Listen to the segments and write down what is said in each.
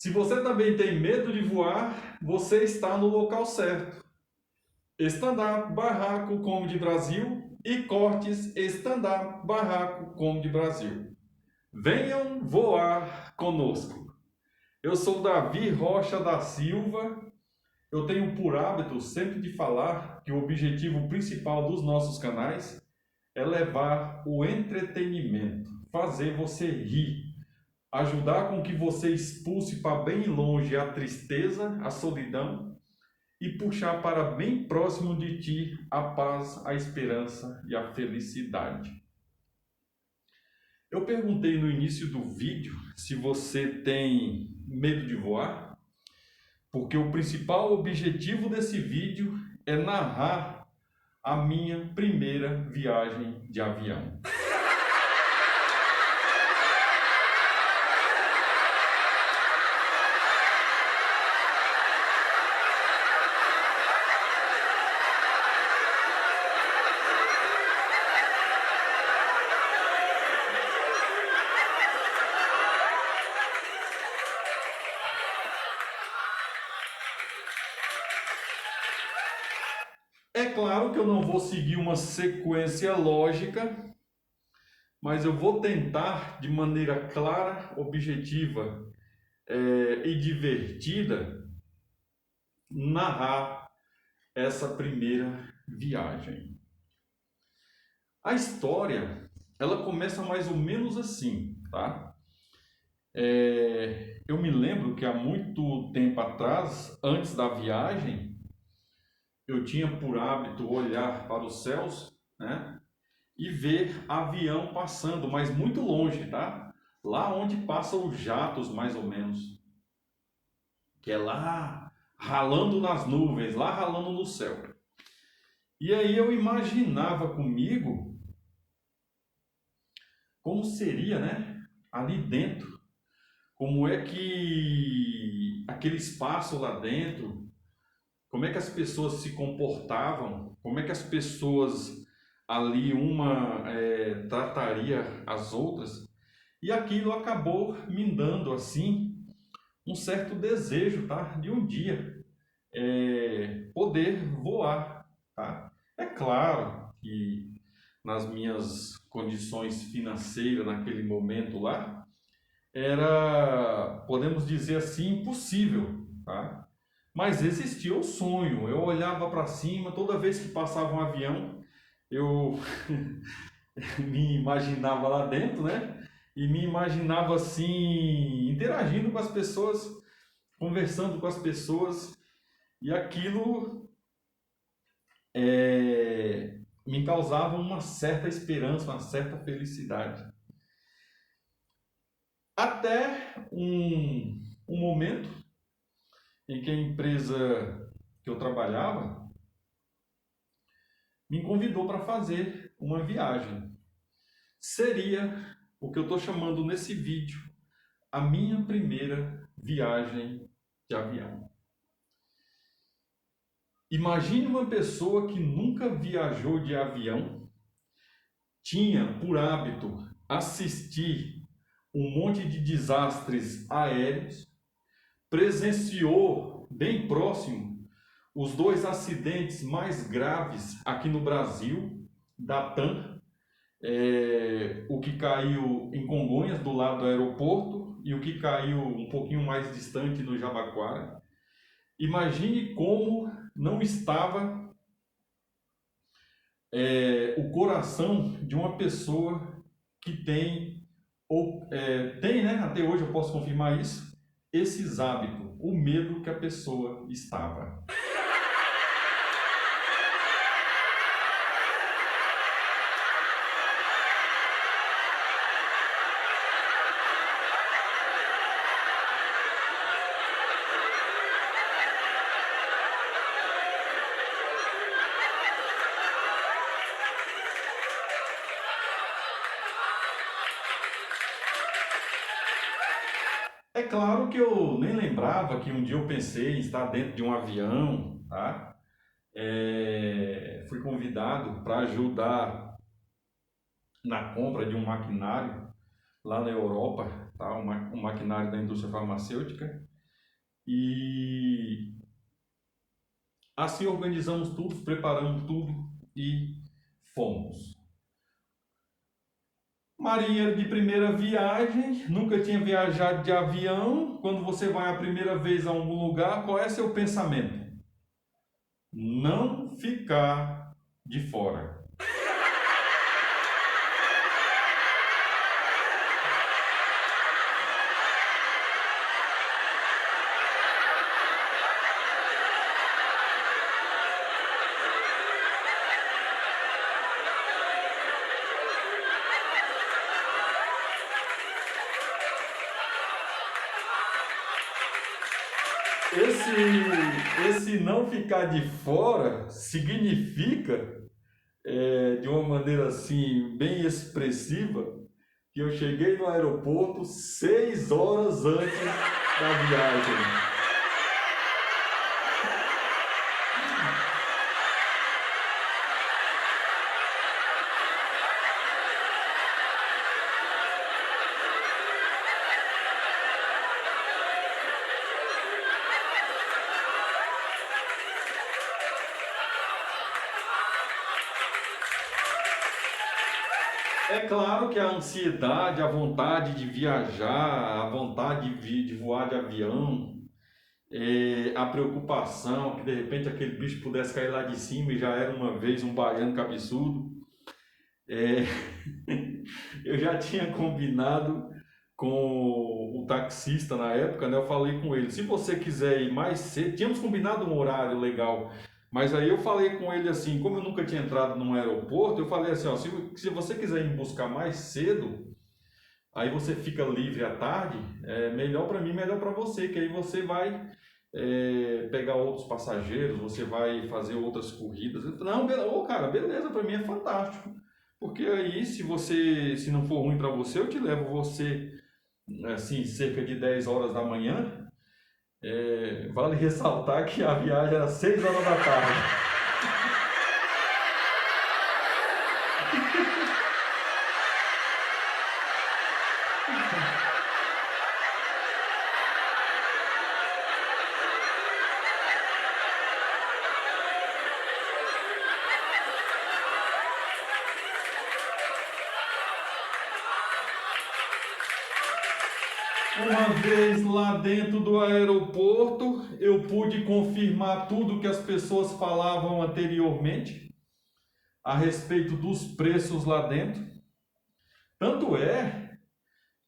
Se você também tem medo de voar, você está no local certo. Stand-up Barraco Comedy Brasil e Cortes Stand-up Barraco Comedy Brasil. Venham voar conosco. Eu sou Davi Rocha da Silva. Eu tenho por hábito sempre de falar que o objetivo principal dos nossos canais é levar o entretenimento, fazer você rir, ajudar com que você expulse para bem longe a tristeza, a solidão e puxar para bem próximo de ti a paz, a esperança e a felicidade. Eu perguntei no início do vídeo se você tem medo de voar, porque o principal objetivo desse vídeo é narrar a minha primeira viagem de avião. É claro que eu não vou seguir uma sequência lógica, mas eu vou tentar de maneira clara, objetiva e divertida narrar essa primeira viagem. A história, ela começa mais ou menos assim, tá? Eu me lembro que há muito tempo atrás, antes da viagem, eu tinha por hábito olhar para os céus, né? E ver avião passando, mas muito longe, tá? Lá onde passam os jatos, mais ou menos. Que é lá, ralando nas nuvens, lá ralando no céu. E aí eu imaginava comigo como seria, né? Ali dentro. Como é que aquele espaço lá dentro, como é que as pessoas se comportavam, como é que as pessoas ali uma trataria as outras, e aquilo acabou me dando assim um certo desejo, tá, de um dia poder voar, tá? É claro que nas minhas condições financeiras naquele momento lá era, podemos dizer assim, impossível, tá? Mas existia o sonho. Eu olhava para cima, toda vez que passava um avião, eu me imaginava lá dentro, né? E me imaginava assim, interagindo com as pessoas, conversando com as pessoas, e aquilo me causava uma certa esperança, uma certa felicidade. Até um momento em que a empresa que eu trabalhava me convidou para fazer uma viagem. Seria o que eu estou chamando nesse vídeo a minha primeira viagem de avião. Imagine uma pessoa que nunca viajou de avião, tinha por hábito assistir um monte de desastres aéreos, presenciou bem próximo os dois acidentes mais graves aqui no Brasil, da TAM, o que caiu em Congonhas, do lado do aeroporto, e o que caiu um pouquinho mais distante no Jabaquara. Imagine como não estava o coração de uma pessoa que tem, né, até hoje eu posso confirmar isso, esses hábitos, o medo que a pessoa estava. É claro que eu nem lembrava que um dia eu pensei em estar dentro de um avião, tá? Fui convidado para ajudar na compra de um maquinário lá na Europa, tá? Um maquinário da indústria farmacêutica. E assim organizamos tudo, preparamos tudo e fomos. Marinheiro de primeira viagem, nunca tinha viajado de avião. Quando você vai a primeira vez a algum lugar, qual é seu pensamento? Não ficar de fora. Esse não ficar de fora significa, de uma maneira assim bem expressiva, que eu cheguei no aeroporto 6 horas antes da viagem. É claro que a ansiedade, a vontade de viajar, a vontade de voar de avião, a preocupação que de repente aquele bicho pudesse cair lá de cima e já era uma vez um baiano cabeçudo. É, eu já tinha combinado com o taxista na época, né? Eu falei com ele, se você quiser ir mais cedo, tínhamos combinado um horário legal, mas aí eu falei com ele assim, como eu nunca tinha entrado num aeroporto, eu falei assim, ó, se você quiser ir buscar mais cedo, aí você fica livre à tarde, é melhor para mim, melhor para você, que aí você vai pegar outros passageiros, você vai fazer outras corridas. Eu falei, não, cara, beleza, para mim é fantástico. Porque aí, se não for ruim para você, eu te levo você, assim, cerca de 10 horas da manhã. Vale ressaltar que a viagem era 6 horas da tarde. Uma vez lá dentro do aeroporto, eu pude confirmar tudo que as pessoas falavam anteriormente a respeito dos preços lá dentro. Tanto é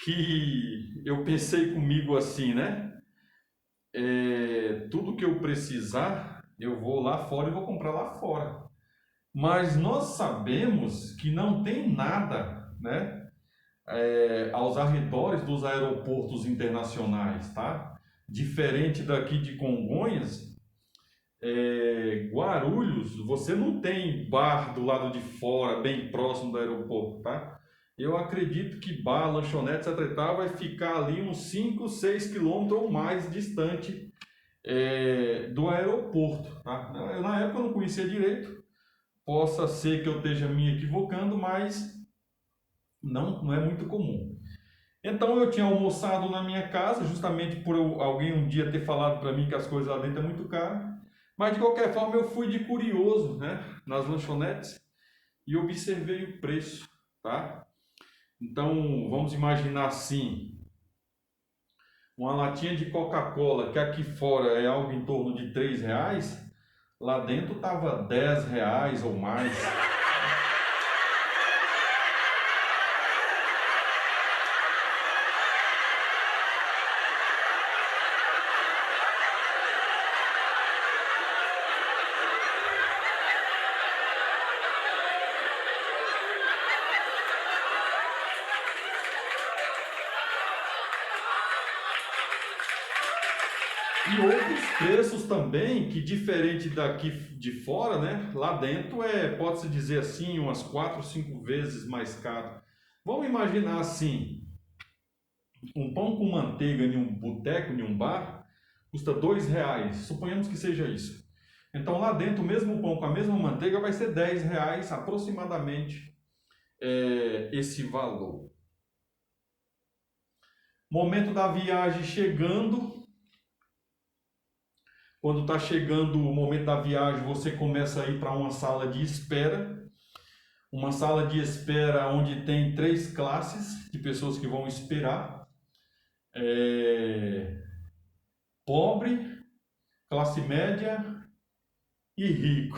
que eu pensei comigo assim, né? Tudo que eu precisar, eu vou lá fora e vou comprar lá fora. Mas nós sabemos que não tem nada, né? Aos arredores dos aeroportos internacionais, tá? Diferente daqui de Congonhas, Guarulhos, você não tem bar do lado de fora, bem próximo do aeroporto, tá? Eu acredito que bar, lanchonete, etc. e tal, vai ficar ali uns 5, 6 quilômetros ou mais distante do aeroporto, tá? Na época eu não conhecia direito, possa ser que eu esteja me equivocando, mas não é muito comum. Então eu tinha almoçado na minha casa, justamente por alguém um dia ter falado para mim que as coisas lá dentro é muito caro. Mas de qualquer forma eu fui de curioso, né, nas lanchonetes e observei o preço, tá? Então vamos imaginar assim, uma latinha de Coca-Cola que aqui fora é algo em torno de R$ 3, lá dentro estava R$ 10 ou mais. E outros preços também, que diferente daqui de fora, né? Lá dentro pode-se dizer assim, umas 4, 5 vezes mais caro. Vamos imaginar assim, um pão com manteiga em um boteco, em um bar, custa R$ 2, suponhamos que seja isso. Então lá dentro, o mesmo pão com a mesma manteiga vai ser R$ 10 aproximadamente, esse valor. Momento da viagem chegando, Quando está chegando o momento da viagem, você começa a ir para uma sala de espera. Uma sala de espera onde tem 3 classes de pessoas que vão esperar. Pobre, classe média e rico.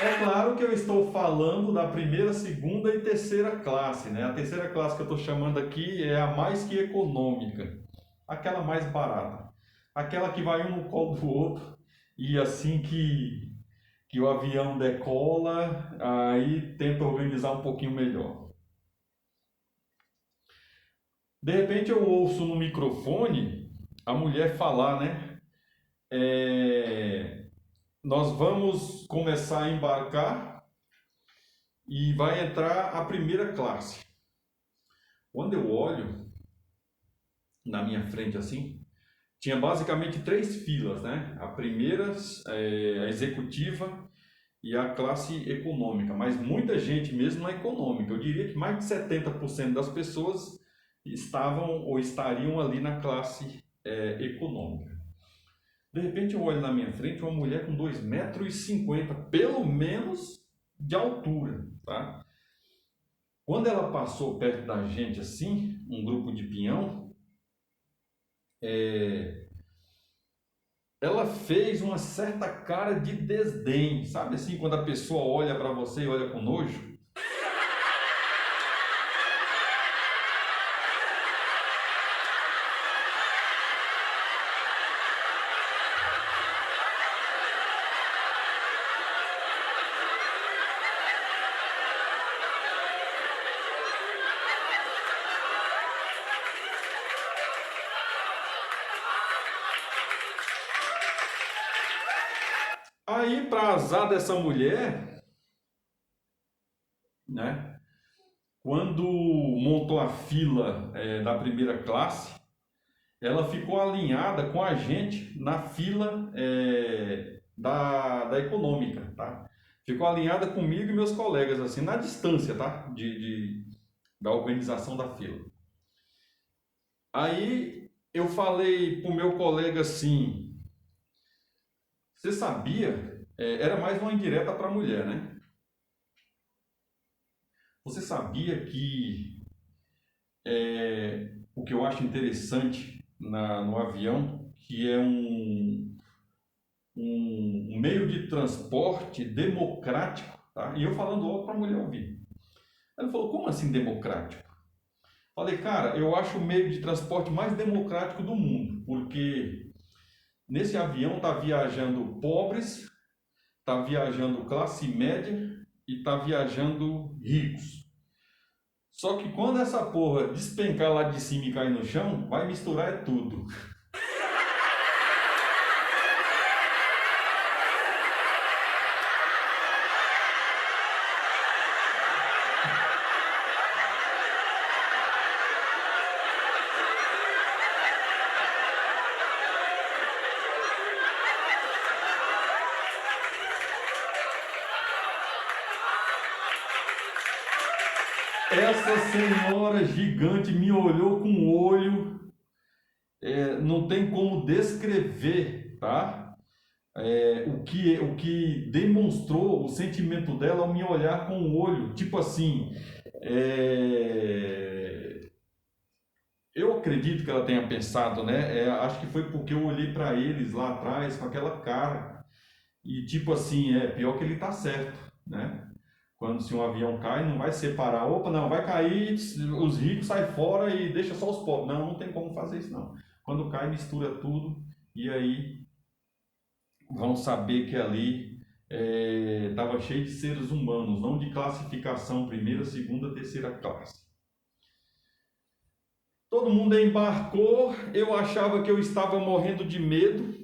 É claro que eu estou falando da primeira, segunda e terceira classe, né? A terceira classe que eu estou chamando aqui é a mais que econômica, aquela mais barata, aquela que vai um no colo do outro e assim que o avião decola, aí tenta organizar um pouquinho melhor. De repente eu ouço no microfone a mulher falar, né? Nós vamos começar a embarcar e vai entrar a primeira classe. Quando eu olho na minha frente assim, tinha basicamente 3 filas, né? A primeira, a executiva e a classe econômica, mas muita gente mesmo na econômica. Eu diria que mais de 70% das pessoas estavam ou estariam ali na classe econômica. De repente eu olho na minha frente uma mulher com 2,50 m, pelo menos, de altura, tá? Quando ela passou perto da gente assim, um grupo de pinhão, ela fez uma certa cara de desdém, sabe assim, quando a pessoa olha para você e olha com nojo? Aí, para azar dessa mulher, né? Quando montou a fila da primeira classe, ela ficou alinhada com a gente na fila da econômica, tá? Ficou alinhada comigo e meus colegas, assim, na distância, tá? Da organização da fila. Aí eu falei pro meu colega assim, você sabia? Era mais uma indireta para a mulher, né? Você sabia que o que eu acho interessante no avião, que é um meio de transporte democrático, tá? E eu falando algo para a mulher ouvir. Ela falou, como assim democrático? Falei, cara, eu acho o meio de transporte mais democrático do mundo, porque nesse avião tá viajando pobres, tá viajando classe média e tá viajando ricos. Só que quando essa porra despencar lá de cima e cair no chão, vai misturar tudo. Essa senhora gigante me olhou com o olho, não tem como descrever, tá? O que demonstrou o sentimento dela ao me olhar com o olho, tipo assim, eu acredito que ela tenha pensado, né? Acho que foi porque eu olhei para eles lá atrás com aquela cara e tipo assim, pior que ele tá certo, né? Quando se um avião cai, não vai separar, opa, não, vai cair, os ricos saem fora e deixa só os pobres. Não, não tem como fazer isso não. Quando cai, mistura tudo e aí vão saber que ali estava cheio de seres humanos, não de classificação primeira, segunda, terceira classe. Todo mundo embarcou, eu achava que eu estava morrendo de medo,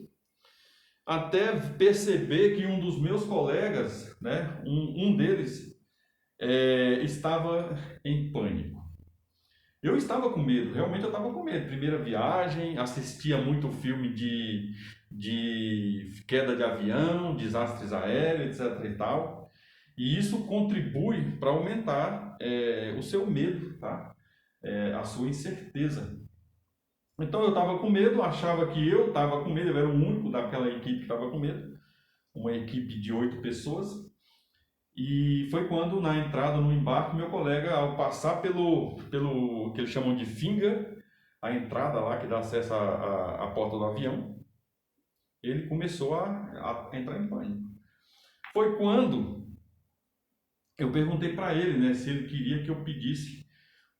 até perceber que um dos meus colegas, né, um deles, estava em pânico. Eu estava com medo, realmente eu estava com medo. Primeira viagem, assistia muito filme de queda de avião, desastres aéreos, etc e tal. E isso contribui para aumentar o seu medo, tá? A sua incerteza. Então eu estava com medo, achava que eu estava com medo, eu era o único daquela equipe que estava com medo, uma equipe de 8 pessoas. E foi quando, na entrada no embarque, meu colega, ao passar pelo que eles chamam de finga, a entrada lá que dá acesso à porta do avião, ele começou a entrar em pânico. Foi quando eu perguntei para ele, né, se ele queria que eu pedisse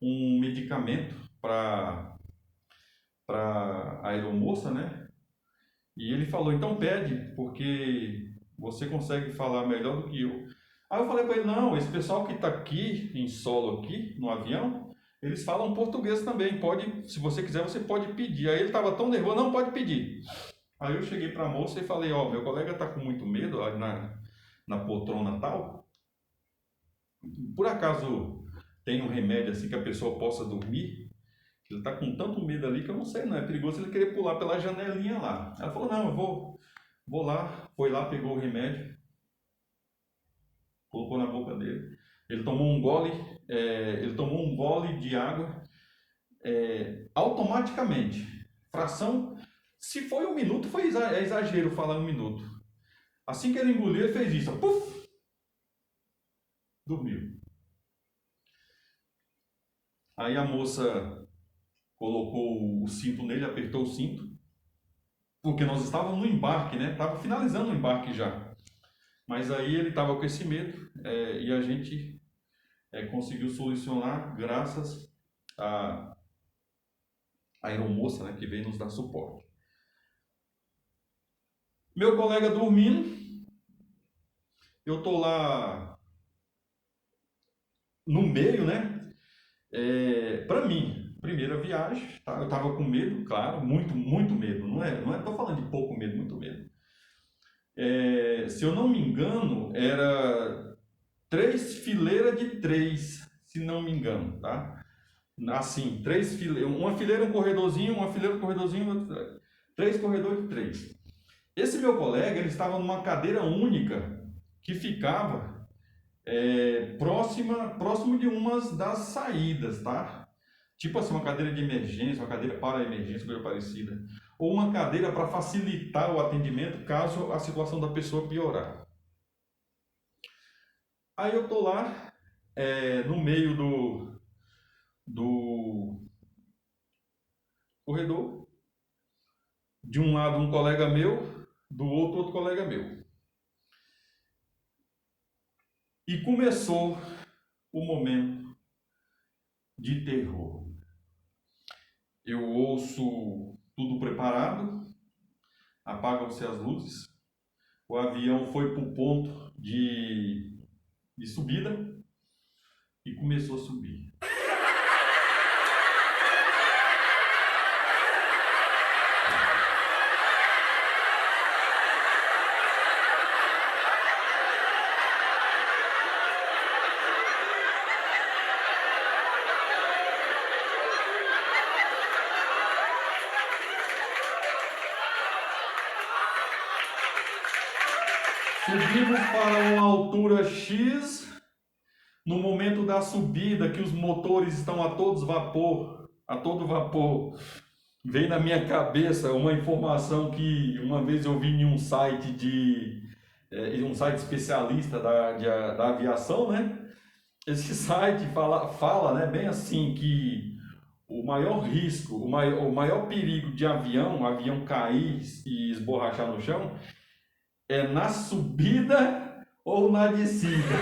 um medicamento para a aeromoça, né? E ele falou, então pede, porque você consegue falar melhor do que eu. Aí eu falei para ele, não, esse pessoal que está aqui, em solo aqui, no avião, eles falam português também, pode, se você quiser, você pode pedir. Aí ele estava tão nervoso, não, pode pedir. Aí eu cheguei para a moça e falei, ó, meu colega está com muito medo ali na poltrona tal, por acaso tem um remédio assim que a pessoa possa dormir? Ele está com tanto medo ali que eu não sei, não, é perigoso ele querer pular pela janelinha lá. Ela falou, não, eu vou lá, foi lá, pegou o remédio, colocou na boca dele. Ele tomou um gole de água automaticamente. Fração, se foi 1 minuto, é exagero falar 1 minuto. Assim que ele engoliu, ele fez isso, puf, dormiu. Aí a moça colocou o cinto nele, apertou o cinto, porque nós estávamos no embarque, né? Estava finalizando o embarque já. Mas aí ele estava com esse medo e a gente conseguiu solucionar graças à aeromoça, né, que veio nos dar suporte. Meu colega dormindo, eu tô lá no meio, né? Para mim, primeira viagem, tá? Eu tava com medo, claro, muito, muito medo. Não é, tô falando de pouco medo, muito medo. Se eu não me engano, era 3 fileiras de 3, se não me engano, tá? Assim, 3 fileiras, uma fileira, um corredorzinho, uma fileira, um corredorzinho, outra, 3 corredores de 3. Esse meu colega, ele estava numa cadeira única que ficava próximo de umas das saídas, tá? Tipo assim, uma cadeira de emergência, uma cadeira para emergência, coisa parecida. Ou uma cadeira para facilitar o atendimento caso a situação da pessoa piorar. Aí eu tô lá, no meio do corredor, de um lado um colega meu, do outro colega meu. E começou o momento de terror. Eu ouço tudo preparado, apagam-se as luzes, o avião foi para o ponto de subida e começou a subir. Subimos para uma altura X, no momento da subida, que os motores estão a todo vapor, veio na minha cabeça uma informação que uma vez eu vi em um site um site especialista da aviação, né? Esse site fala, né, bem assim, que o maior risco, o maior perigo de o avião cair e esborrachar no chão, é na subida ou na descida.